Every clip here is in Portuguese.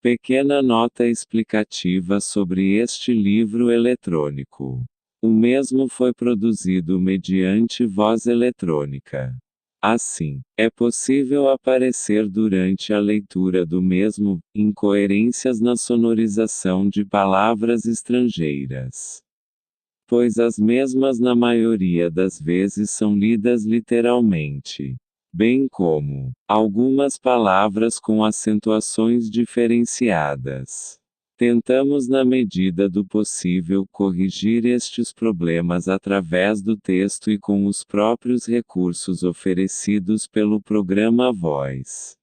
Pequena nota explicativa sobre este livro eletrônico. O mesmo foi produzido mediante voz eletrônica. Assim, é possível aparecer durante a leitura do mesmo, incoerências na sonorização de palavras estrangeiras. Pois as mesmas na maioria das vezes são lidas literalmente. Bem como algumas palavras com acentuações diferenciadas. Tentamos na medida do possível corrigir estes problemas através do texto e com os próprios recursos oferecidos pelo programa Voz.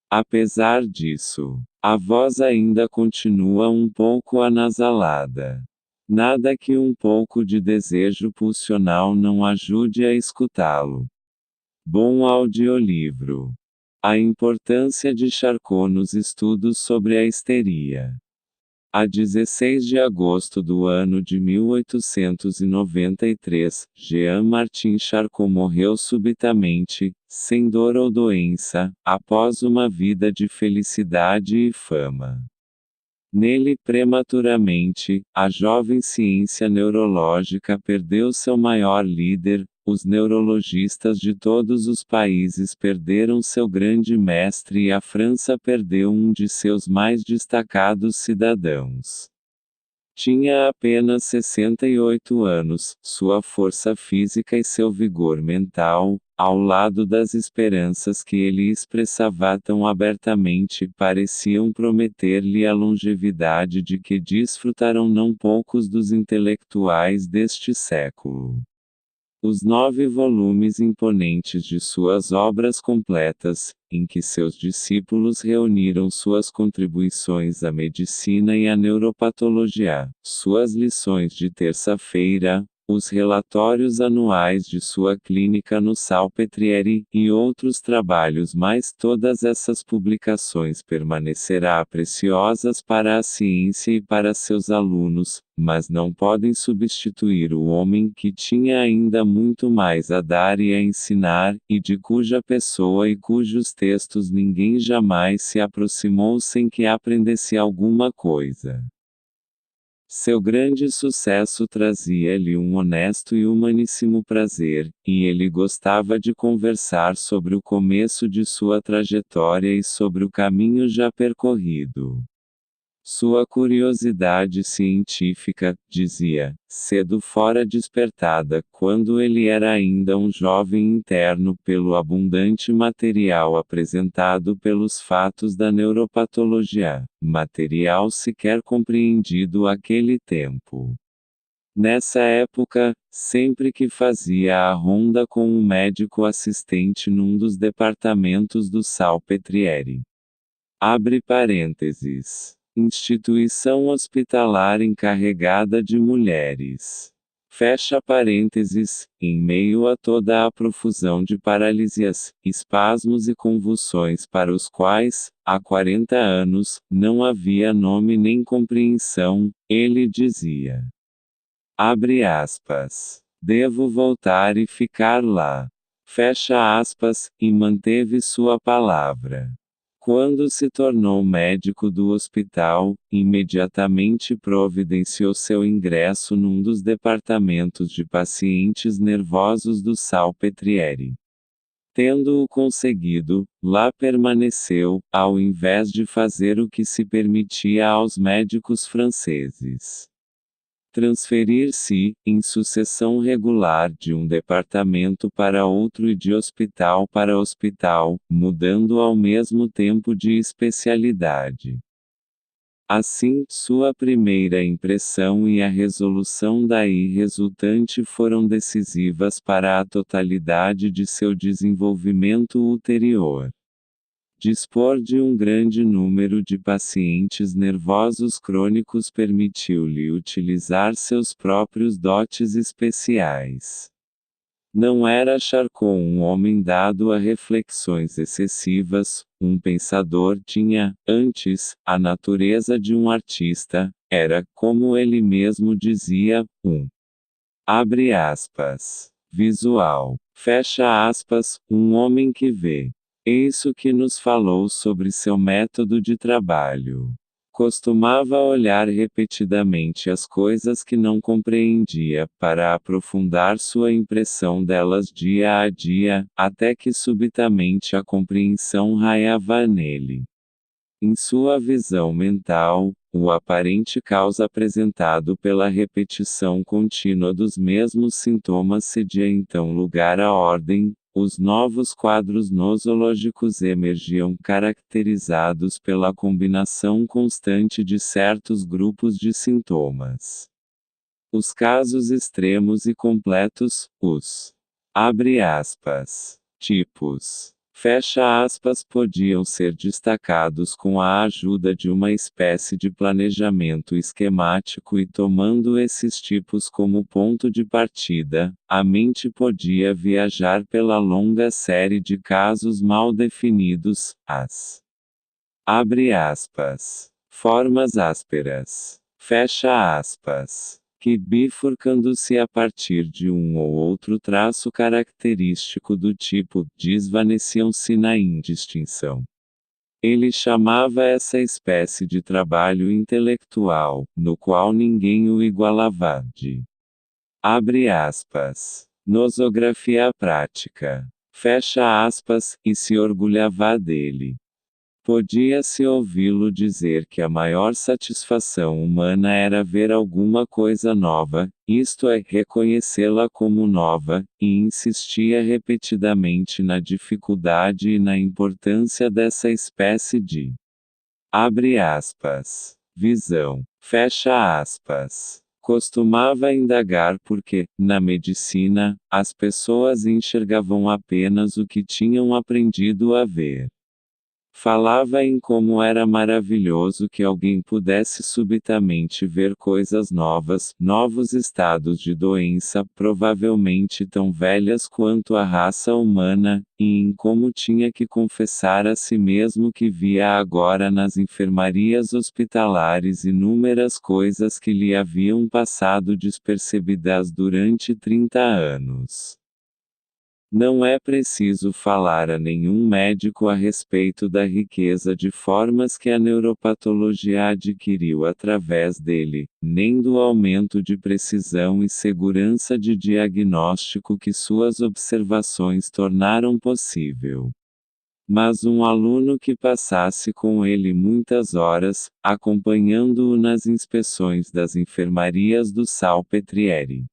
Apesar disso, a voz ainda continua um pouco anasalada. Nada que um pouco de desejo pulsional não ajude a escutá-lo. Bom audiolivro. A importância de Charcot nos estudos sobre a histeria. A 16 de agosto do ano de 1893, Jean-Martin Charcot morreu subitamente, sem dor ou doença, após uma vida de felicidade e fama. Nele prematuramente, a jovem ciência neurológica perdeu seu maior líder, os neurologistas de todos os países perderam seu grande mestre e a França perdeu um de seus mais destacados cidadãos. Tinha apenas 68 anos, sua força física e seu vigor mental, ao lado das esperanças que ele expressava tão abertamente, pareciam prometer-lhe a longevidade de que desfrutaram não poucos dos intelectuais deste século. Os 9 volumes imponentes de suas obras completas, em que seus discípulos reuniram suas contribuições à medicina e à neuropatologia, suas lições de terça-feira, os relatórios anuais de sua clínica no Salpêtrière, e outros trabalhos mais. Todas essas publicações permanecerá preciosas para a ciência e para seus alunos, mas não podem substituir o homem que tinha ainda muito mais a dar e a ensinar, e de cuja pessoa e cujos textos ninguém jamais se aproximou sem que aprendesse alguma coisa. Seu grande sucesso trazia-lhe um honesto e humaníssimo prazer, e ele gostava de conversar sobre o começo de sua trajetória e sobre o caminho já percorrido. Sua curiosidade científica, dizia, cedo fora despertada quando ele era ainda um jovem interno pelo abundante material apresentado pelos fatos da neuropatologia, material sequer compreendido àquele tempo. Nessa época, sempre que fazia a ronda com um médico assistente num dos departamentos do Salpêtrière. Abre parênteses. Instituição hospitalar encarregada de mulheres. Fecha parênteses, em meio a toda a profusão de paralisias, espasmos e convulsões para os quais, há 40 anos, não havia nome nem compreensão, ele dizia. Abre aspas. Devo voltar e ficar lá. Fecha aspas, e manteve sua palavra. Quando se tornou médico do hospital, imediatamente providenciou seu ingresso num dos departamentos de pacientes nervosos do Salpêtrière. Tendo-o conseguido, lá permaneceu, ao invés de fazer o que se permitia aos médicos franceses. Transferir-se, em sucessão regular de um departamento para outro e de hospital para hospital, mudando ao mesmo tempo de especialidade. Assim, sua primeira impressão e a resolução daí resultante foram decisivas para a totalidade de seu desenvolvimento ulterior. Dispor de um grande número de pacientes nervosos crônicos permitiu-lhe utilizar seus próprios dotes especiais. Não era Charcot um homem dado a reflexões excessivas, um pensador tinha, antes, a natureza de um artista, era, como ele mesmo dizia, abre aspas, visual, fecha aspas, um homem que vê. Eis o que nos falou sobre seu método de trabalho. Costumava olhar repetidamente as coisas que não compreendia, para aprofundar sua impressão delas dia a dia, até que subitamente a compreensão raiava nele. Em sua visão mental, o aparente caos apresentado pela repetição contínua dos mesmos sintomas cedia então lugar à ordem. Os novos quadros nosológicos emergiam caracterizados pela combinação constante de certos grupos de sintomas. Os casos extremos e completos, os abre aspas, tipos, fecha aspas, podiam ser destacados com a ajuda de uma espécie de planejamento esquemático e tomando esses tipos como ponto de partida, a mente podia viajar pela longa série de casos mal definidos, as abre aspas, formas ásperas, fecha aspas, que bifurcando-se a partir de um ou outro traço característico do tipo, desvaneciam-se na indistinção. Ele chamava essa espécie de trabalho intelectual, no qual ninguém o igualava, de abre aspas, nosografia prática, fecha aspas, e se orgulhava dele. Podia-se ouvi-lo dizer que a maior satisfação humana era ver alguma coisa nova, isto é, reconhecê-la como nova, e insistia repetidamente na dificuldade e na importância dessa espécie de abre aspas, visão, fecha aspas. Costumava indagar porque, na medicina, as pessoas enxergavam apenas o que tinham aprendido a ver. Falava em como era maravilhoso que alguém pudesse subitamente ver coisas novas, novos estados de doença, provavelmente tão velhas quanto a raça humana, e em como tinha que confessar a si mesmo que via agora nas enfermarias hospitalares inúmeras coisas que lhe haviam passado despercebidas durante 30 anos. Não é preciso falar a nenhum médico a respeito da riqueza de formas que a neuropatologia adquiriu através dele, nem do aumento de precisão e segurança de diagnóstico que suas observações tornaram possível. Mas um aluno que passasse com ele muitas horas, acompanhando-o nas inspeções das enfermarias do Salpetriere.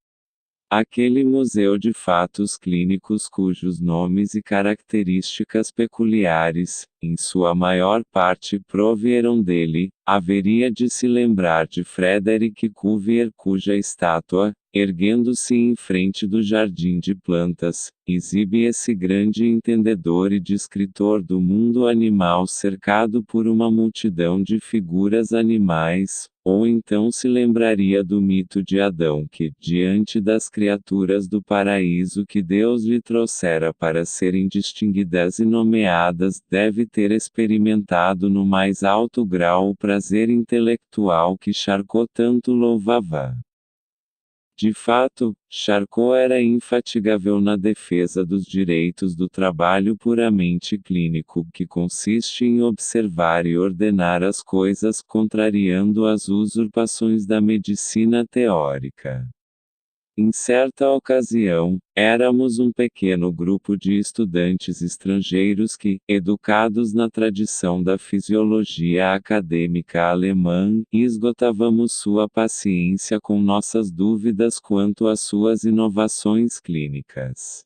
Aquele museu de fatos clínicos cujos nomes e características peculiares, em sua maior parte provieram dele, haveria de se lembrar de Frederic Cuvier, cuja estátua, erguendo-se em frente do jardim de plantas, exibe esse grande entendedor e descritor do mundo animal cercado por uma multidão de figuras animais, ou então se lembraria do mito de Adão que, diante das criaturas do paraíso que Deus lhe trouxera para serem distinguidas e nomeadas, deve ter experimentado no mais alto grau o prazer intelectual que Charcot tanto louvava. De fato, Charcot era infatigável na defesa dos direitos do trabalho puramente clínico, que consiste em observar e ordenar as coisas contrariando as usurpações da medicina teórica. Em certa ocasião, éramos um pequeno grupo de estudantes estrangeiros que, educados na tradição da fisiologia acadêmica alemã, esgotávamos sua paciência com nossas dúvidas quanto às suas inovações clínicas.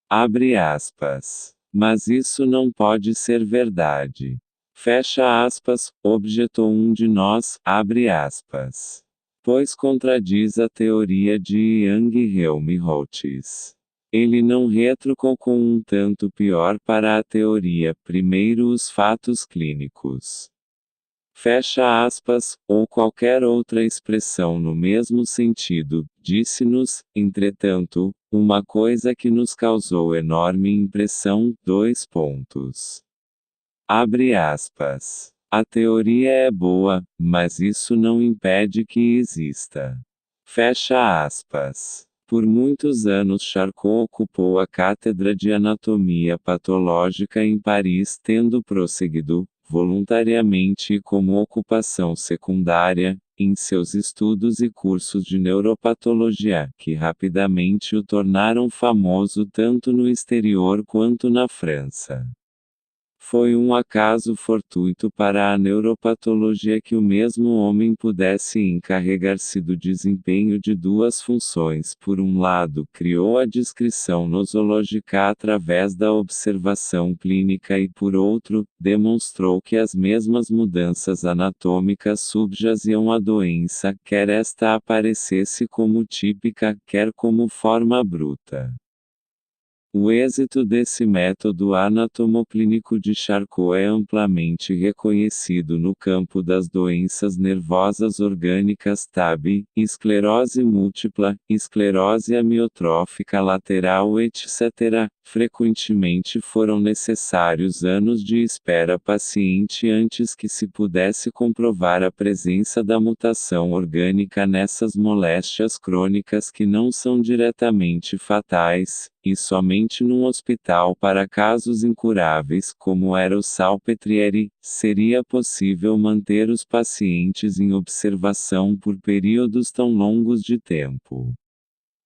Abre aspas. Mas isso não pode ser verdade. Fecha aspas, objetou um de nós, abre aspas. Pois contradiz a teoria de Young Helmholtz. Ele não retrucou com um tanto pior para a teoria, primeiro os fatos clínicos. Fecha aspas, ou qualquer outra expressão no mesmo sentido, disse-nos, entretanto, uma coisa que nos causou enorme impressão, dois pontos. Abre aspas. A teoria é boa, mas isso não impede que exista. Fecha aspas. Por muitos anos Charcot ocupou a cátedra de anatomia patológica em Paris, tendo prosseguido, voluntariamente e como ocupação secundária, em seus estudos e cursos de neuropatologia, que rapidamente o tornaram famoso tanto no exterior quanto na França. Foi um acaso fortuito para a neuropatologia que o mesmo homem pudesse encarregar-se do desempenho de duas funções. Por um lado, criou a descrição nosológica através da observação clínica e por outro, demonstrou que as mesmas mudanças anatômicas subjaziam à doença, quer esta aparecesse como típica, quer como forma bruta. O êxito desse método anatomoclínico de Charcot é amplamente reconhecido no campo das doenças nervosas orgânicas TAB, esclerose múltipla, esclerose amiotrófica lateral etc. Frequentemente foram necessários anos de espera paciente antes que se pudesse comprovar a presença da mutação orgânica nessas moléstias crônicas que não são diretamente fatais, e somente num hospital para casos incuráveis como era o Salpêtrière, seria possível manter os pacientes em observação por períodos tão longos de tempo.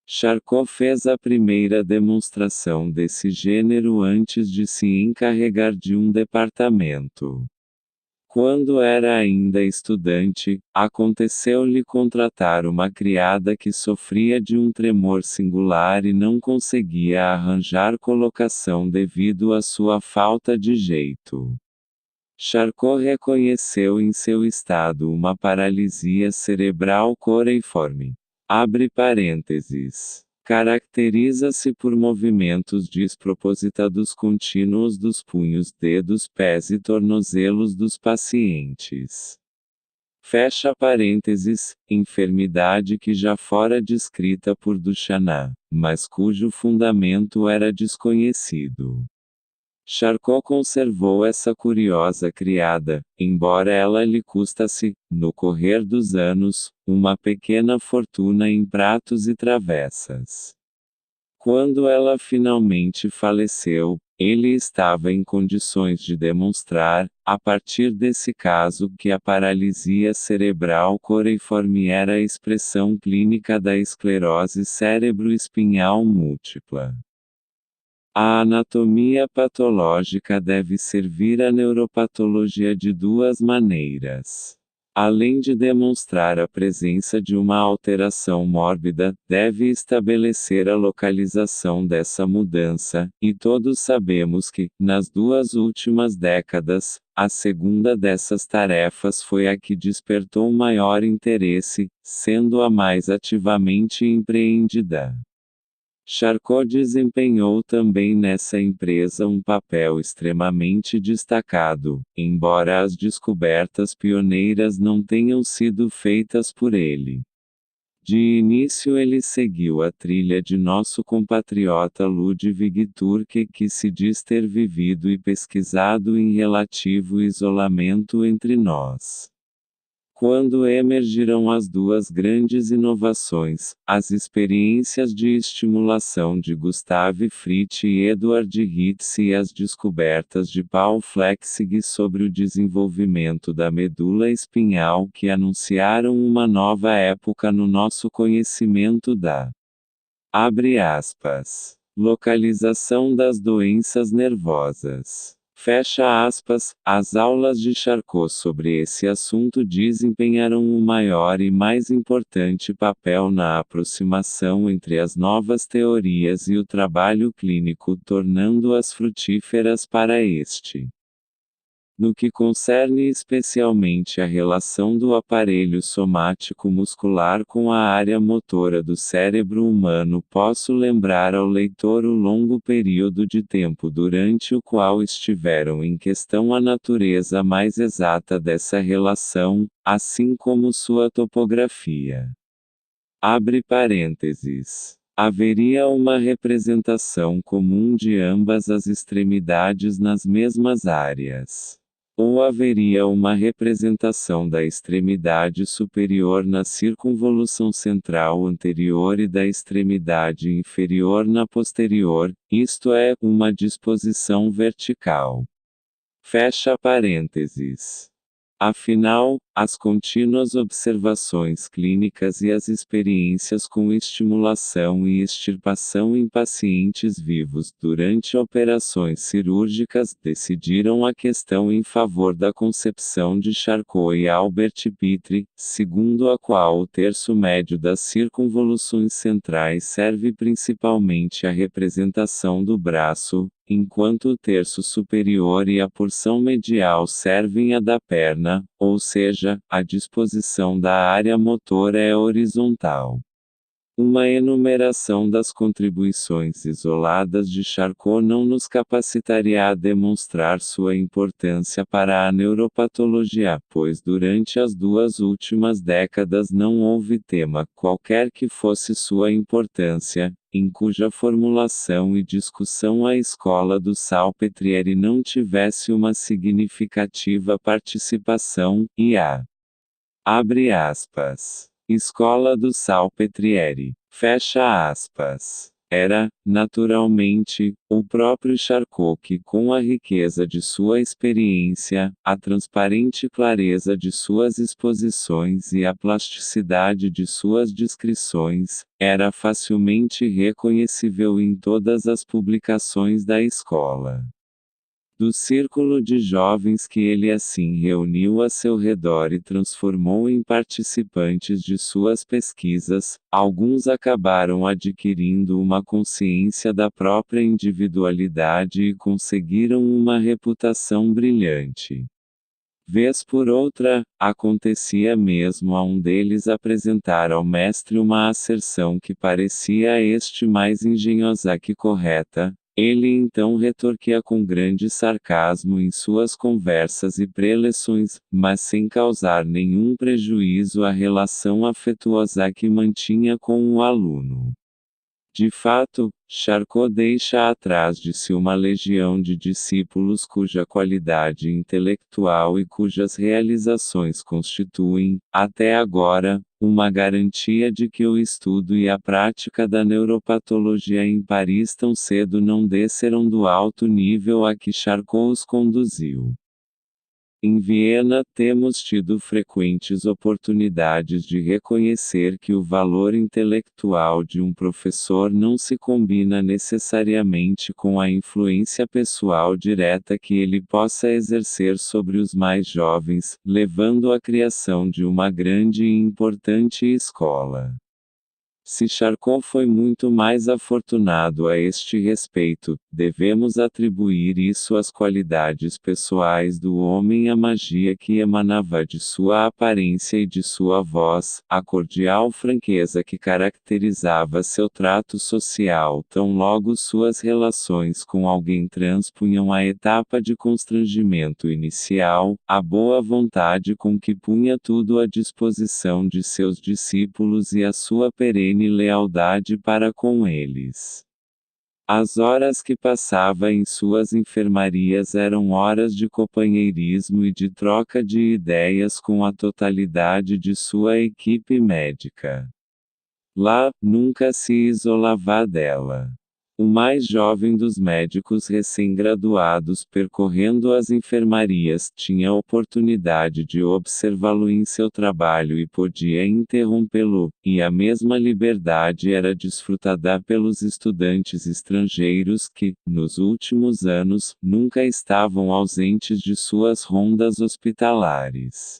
Charcot fez a primeira demonstração desse gênero antes de se encarregar de um departamento. Quando era ainda estudante, aconteceu-lhe contratar uma criada que sofria de um tremor singular e não conseguia arranjar colocação devido à sua falta de jeito. Charcot reconheceu em seu estado uma paralisia cerebral coreiforme. Abre parênteses. Caracteriza-se por movimentos despropositados contínuos dos punhos, dedos, pés e tornozelos dos pacientes. Fecha parênteses, enfermidade que já fora descrita por Duchanin, mas cujo fundamento era desconhecido. Charcot conservou essa curiosa criada, embora ela lhe custasse, no correr dos anos, uma pequena fortuna em pratos e travessas. Quando ela finalmente faleceu, ele estava em condições de demonstrar, a partir desse caso, que a paralisia cerebral coreiforme era a expressão clínica da esclerose cerebro-espinhal múltipla. A anatomia patológica deve servir à neuropatologia de duas maneiras. Além de demonstrar a presença de uma alteração mórbida, deve estabelecer a localização dessa mudança, e todos sabemos que, nas duas últimas décadas, a segunda dessas tarefas foi a que despertou maior interesse, sendo a mais ativamente empreendida. Charcot desempenhou também nessa empresa um papel extremamente destacado, embora as descobertas pioneiras não tenham sido feitas por ele. De início ele seguiu a trilha de nosso compatriota Ludwig Türke, que se diz ter vivido e pesquisado em relativo isolamento entre nós. Quando emergiram as duas grandes inovações, as experiências de estimulação de Gustav Fritsch e Eduard Ritz e as descobertas de Paul Flechsig sobre o desenvolvimento da medula espinhal que anunciaram uma nova época no nosso conhecimento da abre aspas, localização das doenças nervosas. Fecha aspas, as aulas de Charcot sobre esse assunto desempenharam um maior e mais importante papel na aproximação entre as novas teorias e o trabalho clínico, tornando-as frutíferas para este. No que concerne especialmente a relação do aparelho somático muscular com a área motora do cérebro humano, posso lembrar ao leitor o longo período de tempo durante o qual estiveram em questão a natureza mais exata dessa relação, assim como sua topografia. Abre parênteses. Haveria uma representação comum de ambas as extremidades nas mesmas áreas. Ou haveria uma representação da extremidade superior na circunvolução central anterior e da extremidade inferior na posterior, isto é, uma disposição vertical. Fecha parênteses. Afinal, as contínuas observações clínicas e as experiências com estimulação e extirpação em pacientes vivos durante operações cirúrgicas decidiram a questão em favor da concepção de Charcot e Albert Pitre, segundo a qual o terço médio das circunvoluções centrais serve principalmente à representação do braço, enquanto o terço superior e a porção medial servem à da perna, ou seja, a disposição da área motora é horizontal. Uma enumeração das contribuições isoladas de Charcot não nos capacitaria a demonstrar sua importância para a neuropatologia, pois durante as 2 últimas décadas não houve tema qualquer que fosse sua importância, em cuja formulação e discussão a escola do Salpetriere não tivesse uma significativa participação, e a abre aspas. Escola do Salpetriere. Fecha aspas. Era, naturalmente, o próprio Charcot que, com a riqueza de sua experiência, a transparente clareza de suas exposições e a plasticidade de suas descrições, era facilmente reconhecível em todas as publicações da escola. Do círculo de jovens que ele assim reuniu a seu redor e transformou em participantes de suas pesquisas, alguns acabaram adquirindo uma consciência da própria individualidade e conseguiram uma reputação brilhante. Vez por outra, acontecia mesmo a um deles apresentar ao mestre uma asserção que parecia a este mais engenhosa que correta. Ele então retorquia com grande sarcasmo em suas conversas e preleções, mas sem causar nenhum prejuízo à relação afetuosa que mantinha com o aluno. De fato, Charcot deixa atrás de si uma legião de discípulos cuja qualidade intelectual e cujas realizações constituem, até agora, uma garantia de que o estudo e a prática da neuropatologia em Paris tão cedo não desceram do alto nível a que Charcot os conduziu. Em Viena temos tido frequentes oportunidades de reconhecer que o valor intelectual de um professor não se combina necessariamente com a influência pessoal direta que ele possa exercer sobre os mais jovens, levando à criação de uma grande e importante escola. Se Charcot foi muito mais afortunado a este respeito, devemos atribuir isso às qualidades pessoais do homem, à magia que emanava de sua aparência e de sua voz, a cordial franqueza que caracterizava seu trato social tão logo suas relações com alguém transpunham a etapa de constrangimento inicial, a boa vontade com que punha tudo à disposição de seus discípulos e a sua perene lealdade para com eles. As horas que passava em suas enfermarias eram horas de companheirismo e de troca de ideias com a totalidade de sua equipe médica. Lá, nunca se isolava dela. O mais jovem dos médicos recém-graduados percorrendo as enfermarias tinha a oportunidade de observá-lo em seu trabalho e podia interrompê-lo, e a mesma liberdade era desfrutada pelos estudantes estrangeiros que, nos últimos anos, nunca estavam ausentes de suas rondas hospitalares.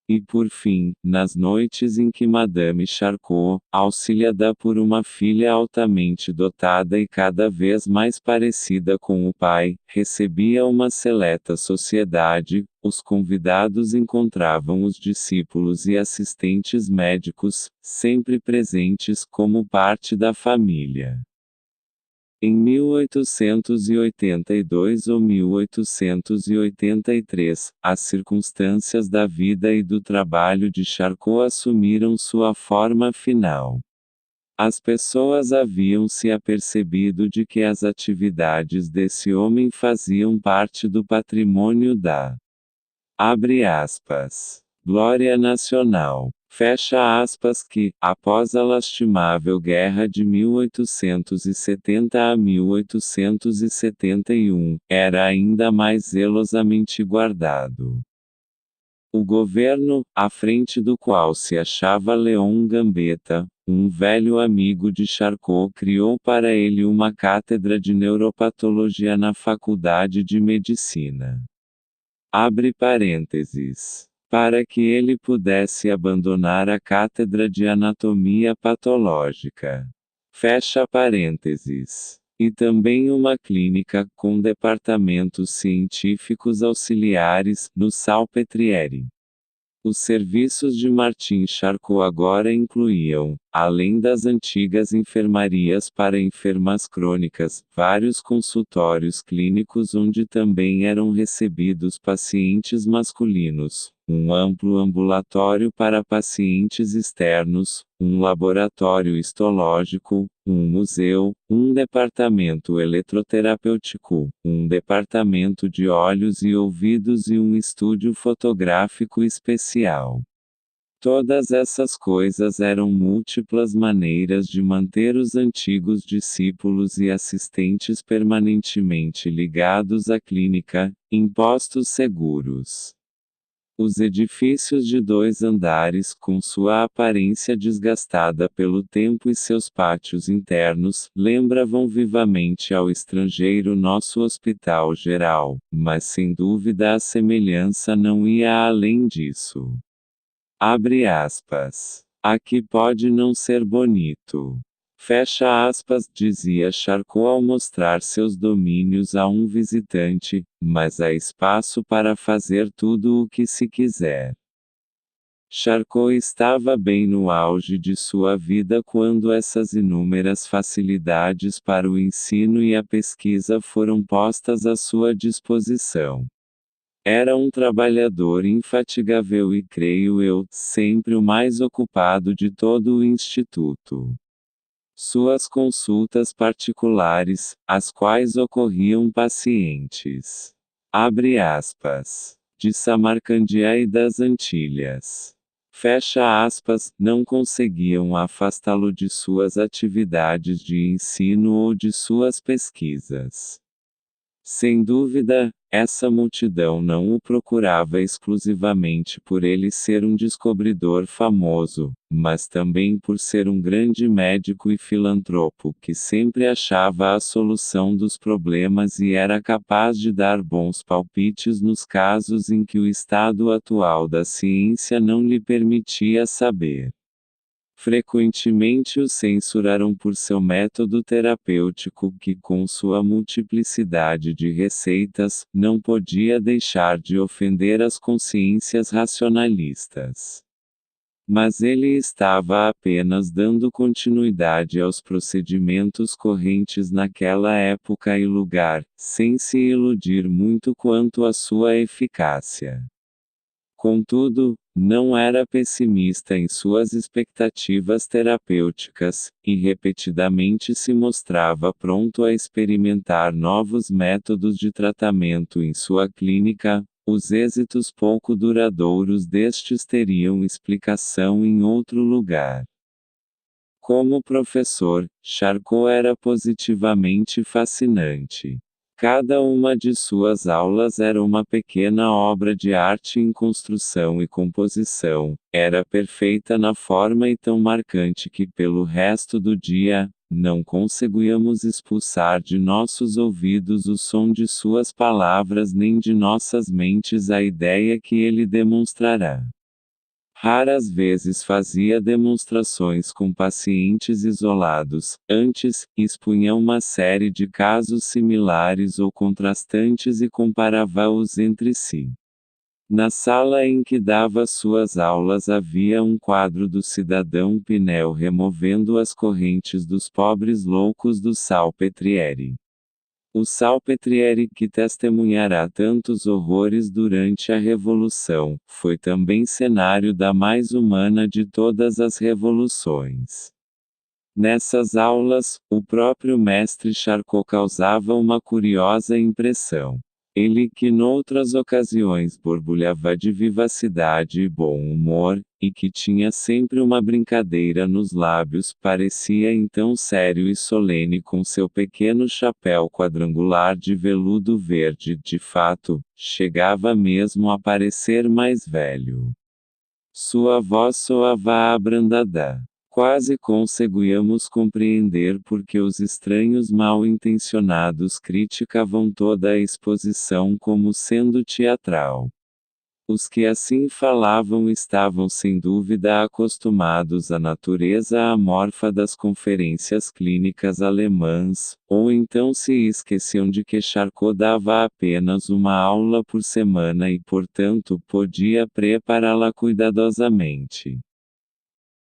E por fim, nas noites em que Madame Charcot, auxiliada por uma filha altamente dotada e cada vez mais parecida com o pai, recebia uma seleta sociedade, os convidados encontravam os discípulos e assistentes médicos, sempre presentes como parte da família. Em 1882 ou 1883, as circunstâncias da vida e do trabalho de Charcot assumiram sua forma final. As pessoas haviam se apercebido de que as atividades desse homem faziam parte do patrimônio da Abre aspas. Glória nacional. Fecha aspas que, após a lastimável guerra de 1870 a 1871, era ainda mais zelosamente guardado. O governo, à frente do qual se achava Leon Gambetta, um velho amigo de Charcot, criou para ele uma cátedra de neuropatologia na Faculdade de Medicina. Abre parênteses. Para que ele pudesse abandonar a cátedra de anatomia patológica. Fecha parênteses. E também uma clínica, com departamentos científicos auxiliares, no Salpêtrière. Os serviços de Martin Charcot agora incluíam, além das antigas enfermarias para enfermas crônicas, vários consultórios clínicos onde também eram recebidos pacientes masculinos, um amplo ambulatório para pacientes externos, um laboratório histológico, um museu, um departamento eletroterapêutico, um departamento de olhos e ouvidos e um estúdio fotográfico especial. Todas essas coisas eram múltiplas maneiras de manter os antigos discípulos e assistentes permanentemente ligados à clínica, em postos seguros. Os edifícios de 2 andares, com sua aparência desgastada pelo tempo e seus pátios internos, lembravam vivamente ao estrangeiro nosso hospital geral, mas sem dúvida a semelhança não ia além disso. Abre aspas. Aqui pode não ser bonito. Fecha aspas, dizia Charcot ao mostrar seus domínios a um visitante, mas há espaço para fazer tudo o que se quiser. Charcot estava bem no auge de sua vida quando essas inúmeras facilidades para o ensino e a pesquisa foram postas à sua disposição. Era um trabalhador infatigável e, creio eu, sempre o mais ocupado de todo o instituto. Suas consultas particulares, às quais ocorriam pacientes. Abre aspas. De Samarcândia e das Antilhas. Fecha aspas, não conseguiam afastá-lo de suas atividades de ensino ou de suas pesquisas. Sem dúvida, essa multidão não o procurava exclusivamente por ele ser um descobridor famoso, mas também por ser um grande médico e filantropo que sempre achava a solução dos problemas e era capaz de dar bons palpites nos casos em que o estado atual da ciência não lhe permitia saber. Frequentemente o censuraram por seu método terapêutico que, com sua multiplicidade de receitas, não podia deixar de ofender as consciências racionalistas. Mas ele estava apenas dando continuidade aos procedimentos correntes naquela época e lugar, sem se iludir muito quanto à sua eficácia. Contudo, não era pessimista em suas expectativas terapêuticas, e repetidamente se mostrava pronto a experimentar novos métodos de tratamento em sua clínica. Os êxitos pouco duradouros destes teriam explicação em outro lugar. Como professor, Charcot era positivamente fascinante. Cada uma de suas aulas era uma pequena obra de arte em construção e composição, era perfeita na forma e tão marcante que pelo resto do dia, não conseguíamos expulsar de nossos ouvidos o som de suas palavras nem de nossas mentes a ideia que ele demonstrará. Raras vezes fazia demonstrações com pacientes isolados, antes, expunha uma série de casos similares ou contrastantes e comparava-os entre si. Na sala em que dava suas aulas havia um quadro do cidadão Pinel removendo as correntes dos pobres loucos do Salpêtrière. O Salpêtrière, que testemunhará tantos horrores durante a Revolução, foi também cenário da mais humana de todas as revoluções. Nessas aulas, o próprio mestre Charcot causava uma curiosa impressão. Ele que noutras ocasiões borbulhava de vivacidade e bom humor, e que tinha sempre uma brincadeira nos lábios, parecia então sério e solene com seu pequeno chapéu quadrangular de veludo verde. De fato, chegava mesmo a parecer mais velho. Sua voz soava abrandada. Quase conseguíamos compreender porque os estranhos mal-intencionados criticavam toda a exposição como sendo teatral. Os que assim falavam estavam sem dúvida acostumados à natureza amorfa das conferências clínicas alemãs, ou então se esqueciam de que Charcot dava apenas uma aula por semana e portanto podia prepará-la cuidadosamente.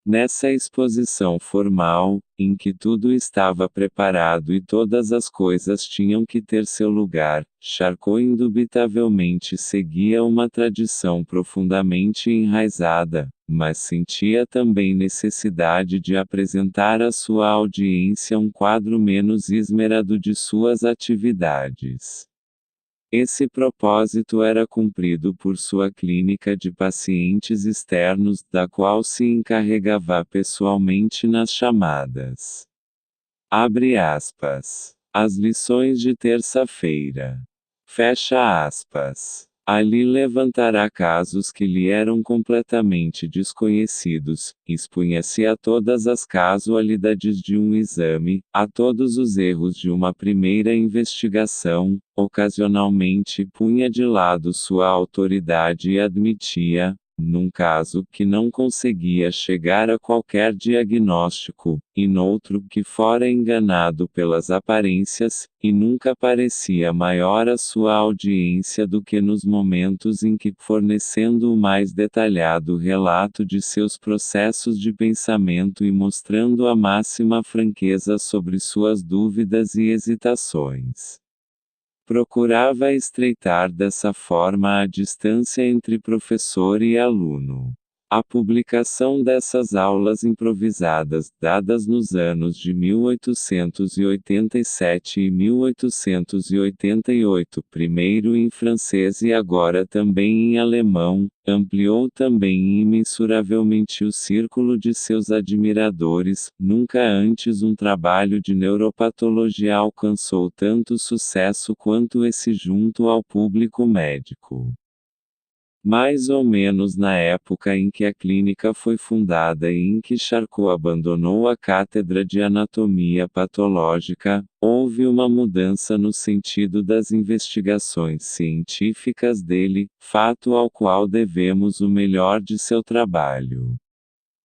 Nessa exposição formal, em que tudo estava preparado e todas as coisas tinham que ter seu lugar, Charcot indubitavelmente seguia uma tradição profundamente enraizada, mas sentia também necessidade de apresentar à sua audiência um quadro menos esmerado de suas atividades. Esse propósito era cumprido por sua clínica de pacientes externos, da qual se encarregava pessoalmente nas chamadas. Abre aspas. As lições de terça-feira. Fecha aspas. Ali levantará casos que lhe eram completamente desconhecidos, expunha-se a todas as casualidades de um exame, a todos os erros de uma primeira investigação, ocasionalmente punha de lado sua autoridade e admitia, num caso que não conseguia chegar a qualquer diagnóstico, e noutro que fora enganado pelas aparências, e nunca parecia maior a sua audiência do que nos momentos em que, fornecendo o mais detalhado relato de seus processos de pensamento e mostrando a máxima franqueza sobre suas dúvidas e hesitações, procurava estreitar dessa forma a distância entre professor e aluno. A publicação dessas aulas improvisadas, dadas nos anos de 1887 e 1888, primeiro em francês e agora também em alemão, ampliou também imensuravelmente o círculo de seus admiradores. Nunca antes um trabalho de neuropatologia alcançou tanto sucesso quanto esse junto ao público médico. Mais ou menos na época em que a clínica foi fundada e em que Charcot abandonou a cátedra de anatomia patológica, houve uma mudança no sentido das investigações científicas dele, fato ao qual devemos o melhor de seu trabalho.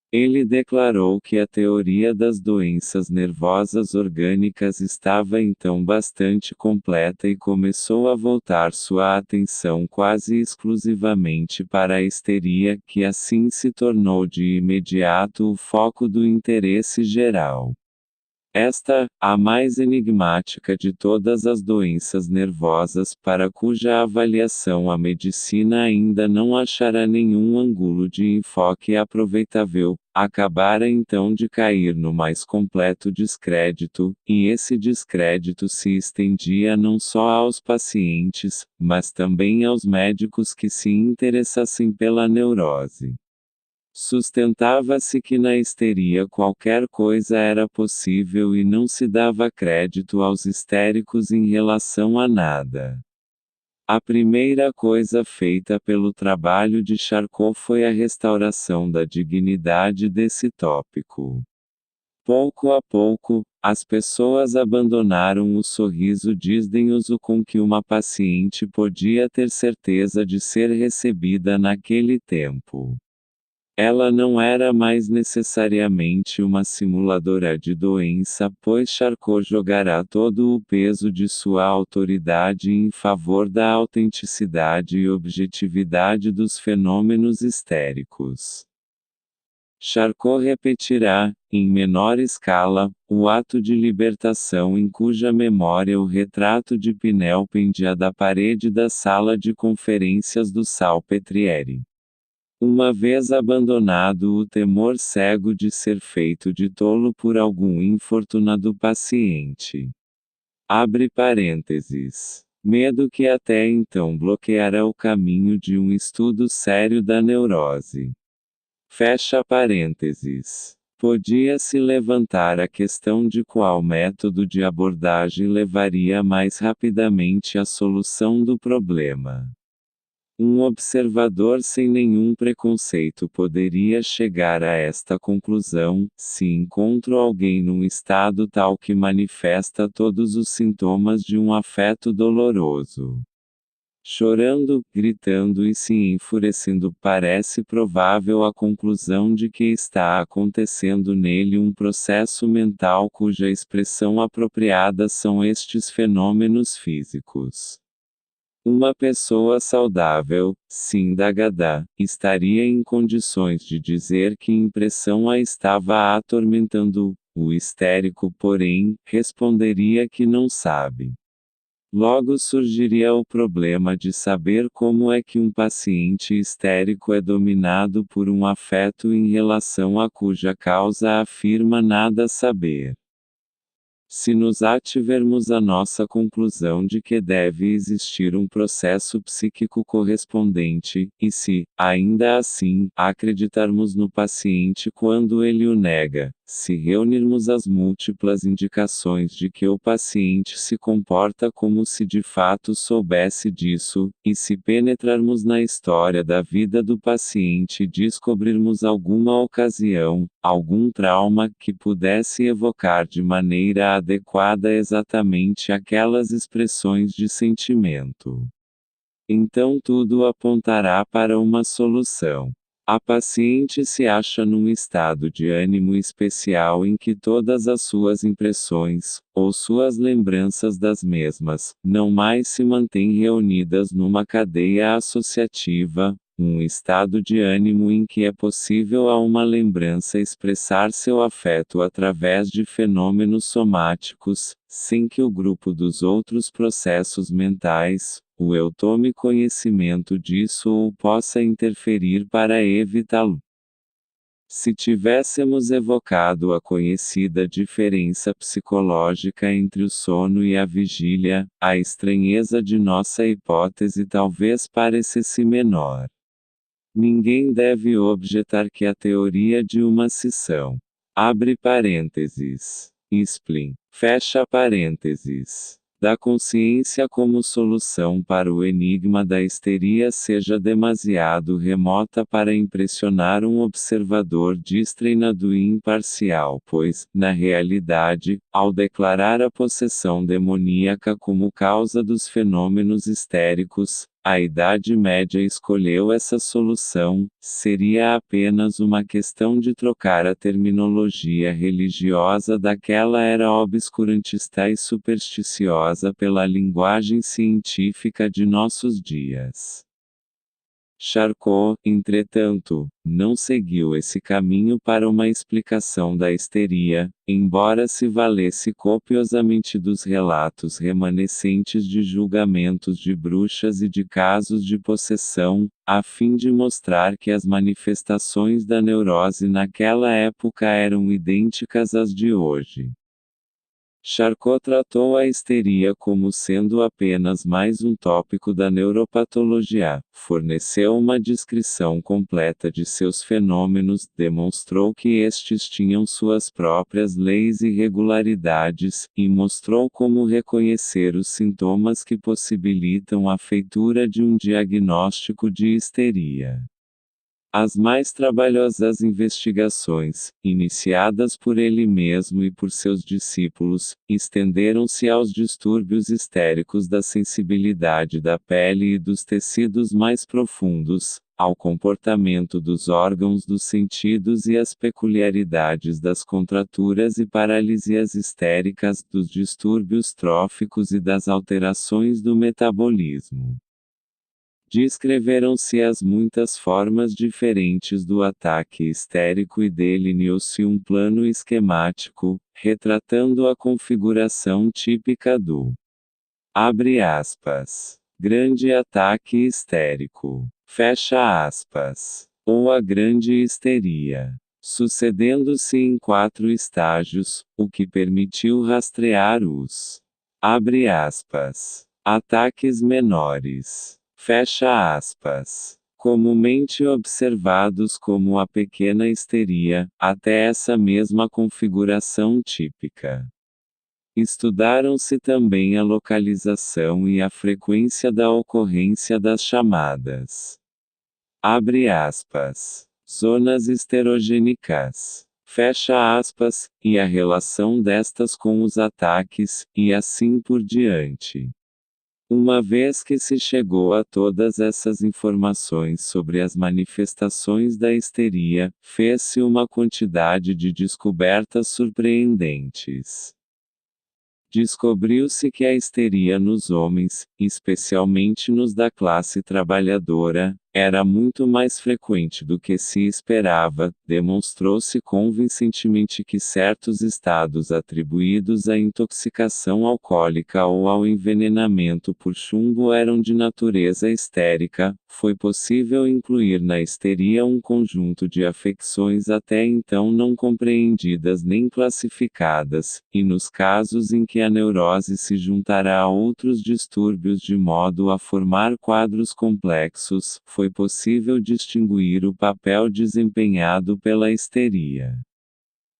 Ele declarou que a teoria das doenças nervosas orgânicas estava então bastante completa e começou a voltar sua atenção quase exclusivamente para a histeria, que assim se tornou de imediato o foco do interesse geral. Esta, a mais enigmática de todas as doenças nervosas para cuja avaliação a medicina ainda não achará nenhum ângulo de enfoque aproveitável, acabara então de cair no mais completo descrédito, e esse descrédito se estendia não só aos pacientes, mas também aos médicos que se interessassem pela neurose. Sustentava-se que na histeria qualquer coisa era possível e não se dava crédito aos histéricos em relação a nada. A primeira coisa feita pelo trabalho de Charcot foi a restauração da dignidade desse tópico. Pouco a pouco, as pessoas abandonaram o sorriso desdenhoso com que uma paciente podia ter certeza de ser recebida naquele tempo. Ela não era mais necessariamente uma simuladora de doença, pois Charcot jogará todo o peso de sua autoridade em favor da autenticidade e objetividade dos fenômenos histéricos. Charcot repetirá, em menor escala, o ato de libertação em cuja memória o retrato de Pinel pendia da parede da sala de conferências do Salpêtrière. Uma vez abandonado o temor cego de ser feito de tolo por algum infortunado paciente. Abre parênteses. Medo que até então bloqueara o caminho de um estudo sério da neurose. Fecha parênteses. Podia-se levantar a questão de qual método de abordagem levaria mais rapidamente à solução do problema. Um observador sem nenhum preconceito poderia chegar a esta conclusão: se encontro alguém num estado tal que manifesta todos os sintomas de um afeto doloroso, chorando, gritando e se enfurecendo, parece provável a conclusão de que está acontecendo nele um processo mental cuja expressão apropriada são estes fenômenos físicos. Uma pessoa saudável, Sindagada, estaria em condições de dizer que impressão a estava atormentando. O histérico, porém, responderia que não sabe. Logo surgiria o problema de saber como é que um paciente histérico é dominado por um afeto em relação a cuja causa afirma nada saber. Se nos ativermos à nossa conclusão de que deve existir um processo psíquico correspondente, e se, ainda assim, acreditarmos no paciente quando ele o nega, se reunirmos as múltiplas indicações de que o paciente se comporta como se de fato soubesse disso, e se penetrarmos na história da vida do paciente e descobrirmos alguma ocasião, algum trauma que pudesse evocar de maneira adequada exatamente aquelas expressões de sentimento, então tudo apontará para uma solução. A paciente se acha num estado de ânimo especial em que todas as suas impressões, ou suas lembranças das mesmas, não mais se mantêm reunidas numa cadeia associativa, um estado de ânimo em que é possível a uma lembrança expressar seu afeto através de fenômenos somáticos, sem que o grupo dos outros processos mentais, o eu tome conhecimento disso ou possa interferir para evitá-lo. Se tivéssemos evocado a conhecida diferença psicológica entre o sono e a vigília, a estranheza de nossa hipótese talvez parecesse menor. Ninguém deve objetar que a teoria de uma cisão, abre parênteses, spleen, fecha parênteses, da consciência como solução para o enigma da histeria seja demasiado remota para impressionar um observador destreinado e imparcial, pois, na realidade, ao declarar a possessão demoníaca como causa dos fenômenos histéricos, a Idade Média escolheu essa solução. Seria apenas uma questão de trocar a terminologia religiosa daquela era obscurantista e supersticiosa pela linguagem científica de nossos dias. Charcot, entretanto, não seguiu esse caminho para uma explicação da histeria, embora se valesse copiosamente dos relatos remanescentes de julgamentos de bruxas e de casos de possessão, a fim de mostrar que as manifestações da neurose naquela época eram idênticas às de hoje. Charcot tratou a histeria como sendo apenas mais um tópico da neuropatologia, forneceu uma descrição completa de seus fenômenos, demonstrou que estes tinham suas próprias leis e regularidades, e mostrou como reconhecer os sintomas que possibilitam a feitura de um diagnóstico de histeria. As mais trabalhosas investigações, iniciadas por ele mesmo e por seus discípulos, estenderam-se aos distúrbios histéricos da sensibilidade da pele e dos tecidos mais profundos, ao comportamento dos órgãos dos sentidos e às peculiaridades das contraturas e paralisias histéricas, dos distúrbios tróficos e das alterações do metabolismo. Descreveram-se as muitas formas diferentes do ataque histérico e delineou-se um plano esquemático, retratando a configuração típica do abre aspas, grande ataque histérico, fecha aspas, ou a grande histeria, sucedendo-se em 4 estágios, o que permitiu rastrear os abre aspas, Ataques menores. Fecha aspas. Comumente observados como a pequena histeria, até essa mesma configuração típica. Estudaram-se também a localização e a frequência da ocorrência das chamadas. Abre aspas. Zonas histerogênicas. Fecha aspas, e a relação destas com os ataques, e assim por diante. Uma vez que se chegou a todas essas informações sobre as manifestações da histeria, fez-se uma quantidade de descobertas surpreendentes. Descobriu-se que a histeria nos homens, especialmente nos da classe trabalhadora, era muito mais frequente do que se esperava. Demonstrou-se convincentemente que certos estados atribuídos à intoxicação alcoólica ou ao envenenamento por chumbo eram de natureza histérica. Foi possível incluir na histeria um conjunto de afecções até então não compreendidas nem classificadas, e nos casos em que a neurose se juntará a outros distúrbios de modo a formar quadros complexos, foi possível distinguir o papel desempenhado pela histeria.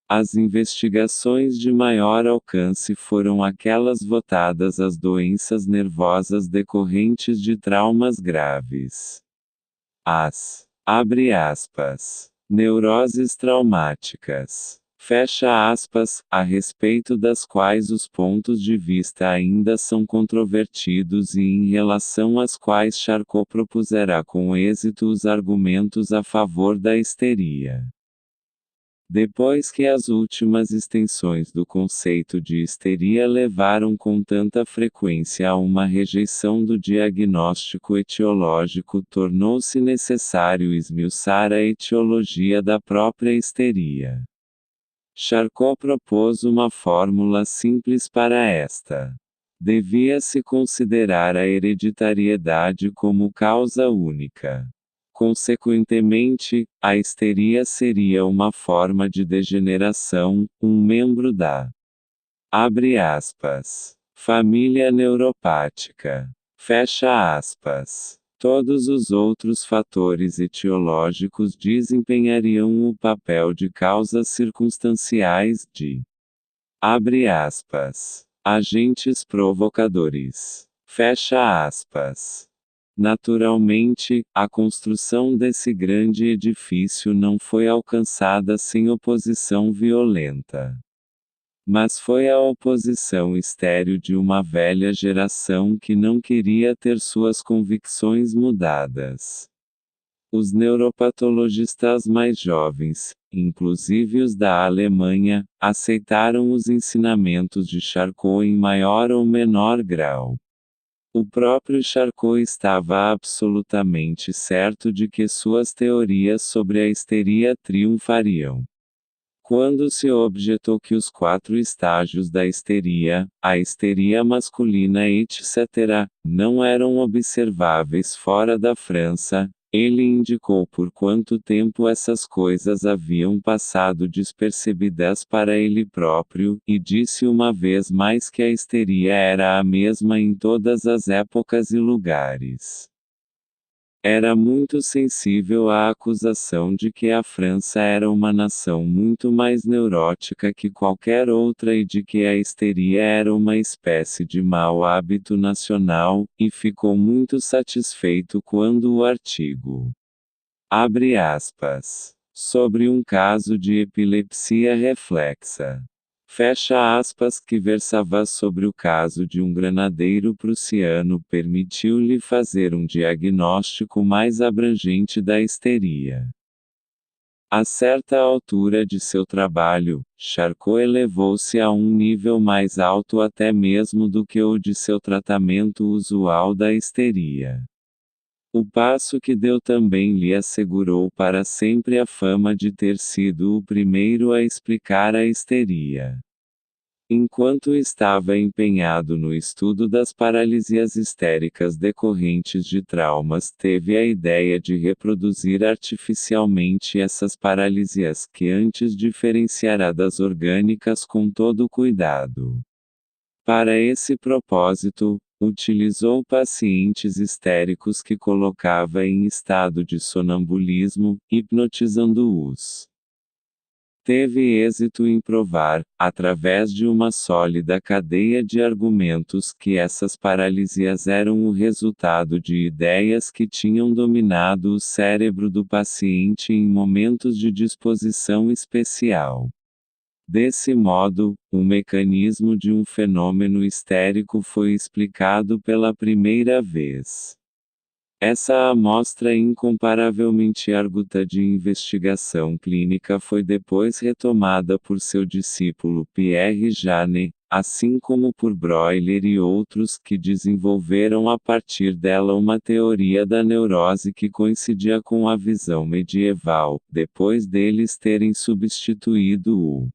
As investigações de maior alcance foram aquelas votadas às doenças nervosas decorrentes de traumas graves. Abre aspas, neuroses traumáticas. Fecha aspas, a respeito das quais os pontos de vista ainda são controvertidos e em relação às quais Charcot propuserá com êxito os argumentos a favor da histeria. Depois que as últimas extensões do conceito de histeria levaram com tanta frequência a uma rejeição do diagnóstico etiológico, tornou-se necessário esmiuçar a etiologia da própria histeria. Charcot propôs uma fórmula simples para esta. Devia-se considerar a hereditariedade como causa única. Consequentemente, a histeria seria uma forma de degeneração, um membro da abre aspas, família neuropática. Fecha aspas. Todos os outros fatores etiológicos desempenhariam o papel de causas circunstanciais de abre aspas, agentes provocadores. Fecha aspas. Naturalmente, a construção desse grande edifício não foi alcançada sem oposição violenta. Mas foi a oposição estéril de uma velha geração que não queria ter suas convicções mudadas. Os neuropatologistas mais jovens, inclusive os da Alemanha, aceitaram os ensinamentos de Charcot em maior ou menor grau. O próprio Charcot estava absolutamente certo de que suas teorias sobre a histeria triunfariam. Quando se objetou que os 4 estágios da histeria, a histeria masculina etc., não eram observáveis fora da França, ele indicou por quanto tempo essas coisas haviam passado despercebidas para ele próprio, e disse uma vez mais que a histeria era a mesma em todas as épocas e lugares. Era muito sensível à acusação de que a França era uma nação muito mais neurótica que qualquer outra e de que a histeria era uma espécie de mau hábito nacional, e ficou muito satisfeito quando o artigo abre aspas, sobre um caso de epilepsia reflexa. Fecha aspas que versava sobre o caso de um granadeiro prussiano permitiu-lhe fazer um diagnóstico mais abrangente da histeria. A certa altura de seu trabalho, Charcot elevou-se a um nível mais alto até mesmo do que o de seu tratamento usual da histeria. O passo que deu também lhe assegurou para sempre a fama de ter sido o primeiro a explicar a histeria. Enquanto estava empenhado no estudo das paralisias histéricas decorrentes de traumas, teve a ideia de reproduzir artificialmente essas paralisias que antes diferenciará das orgânicas com todo cuidado. Para esse propósito, Utilizou pacientes histéricos que colocava em estado de sonambulismo, hipnotizando-os. Teve êxito em provar, através de uma sólida cadeia de argumentos, que essas paralisias eram o resultado de ideias que tinham dominado o cérebro do paciente em momentos de disposição especial. Desse modo, o mecanismo de um fenômeno histérico foi explicado pela primeira vez. Essa amostra incomparavelmente arguta de investigação clínica foi depois retomada por seu discípulo Pierre Janet, assim como por Breuer e outros que desenvolveram a partir dela uma teoria da neurose que coincidia com a visão medieval, depois deles terem substituído o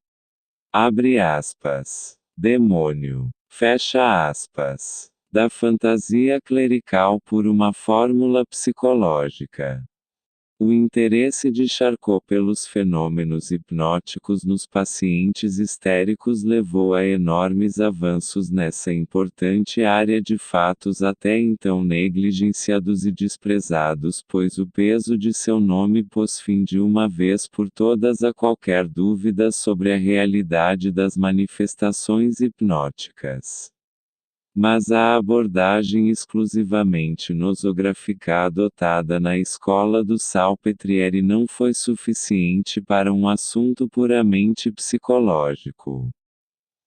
abre aspas, demônio, fecha aspas, da fantasia clerical por uma fórmula psicológica. O interesse de Charcot pelos fenômenos hipnóticos nos pacientes histéricos levou a enormes avanços nessa importante área de fatos até então negligenciados e desprezados, pois o peso de seu nome pôs fim de uma vez por todas a qualquer dúvida sobre a realidade das manifestações hipnóticas. Mas a abordagem exclusivamente nosográfica adotada na escola do Salpêtrière não foi suficiente para um assunto puramente psicológico.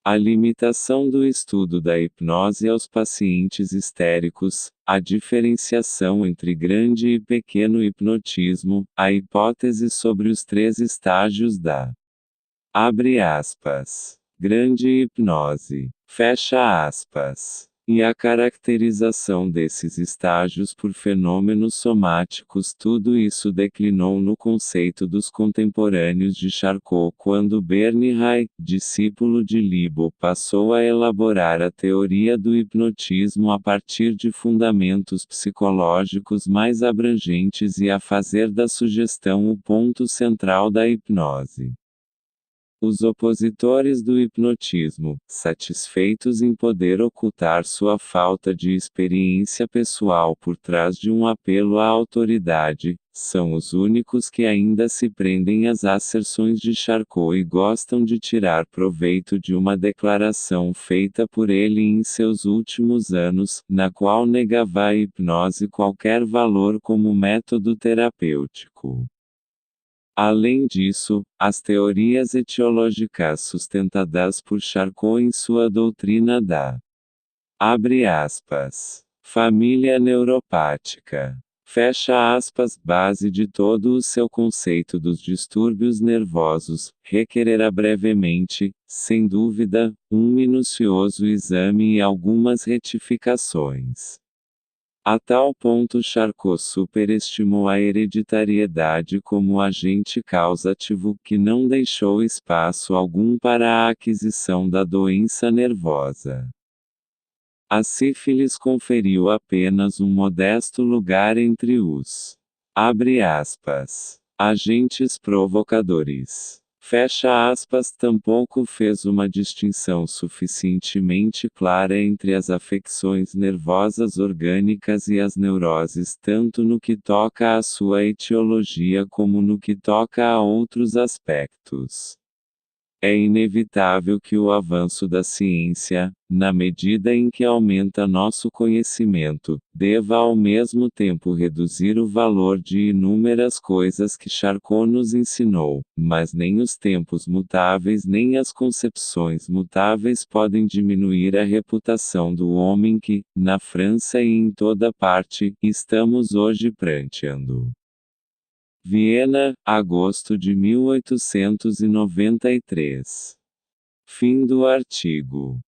A limitação do estudo da hipnose aos pacientes histéricos, a diferenciação entre grande e pequeno hipnotismo, a hipótese sobre os 3 estágios da abre aspas, grande hipnose, fecha aspas, e a caracterização desses estágios por fenômenos somáticos. Tudo isso declinou no conceito dos contemporâneos de Charcot quando Bernheim, discípulo de Libo, passou a elaborar a teoria do hipnotismo a partir de fundamentos psicológicos mais abrangentes e a fazer da sugestão o ponto central da hipnose. Os opositores do hipnotismo, satisfeitos em poder ocultar sua falta de experiência pessoal por trás de um apelo à autoridade, são os únicos que ainda se prendem às asserções de Charcot e gostam de tirar proveito de uma declaração feita por ele em seus últimos anos, na qual negava à hipnose qualquer valor como método terapêutico. Além disso, as teorias etiológicas sustentadas por Charcot em sua doutrina da abre aspas, família neuropática, fecha aspas, base de todo o seu conceito dos distúrbios nervosos, requererá brevemente, sem dúvida, um minucioso exame e algumas retificações. A tal ponto Charcot superestimou a hereditariedade como agente causativo que não deixou espaço algum para a aquisição da doença nervosa. A sífilis conferiu apenas um modesto lugar entre os abre aspas, agentes provocadores. Fecha aspas, tampouco fez uma distinção suficientemente clara entre as afecções nervosas orgânicas e as neuroses, tanto no que toca à sua etiologia como no que toca a outros aspectos. É inevitável que o avanço da ciência, na medida em que aumenta nosso conhecimento, deva ao mesmo tempo reduzir o valor de inúmeras coisas que Charcot nos ensinou, mas nem os tempos mutáveis nem as concepções mutáveis podem diminuir a reputação do homem que, na França e em toda parte, estamos hoje pranteando. Viena, agosto de 1893. Fim do artigo.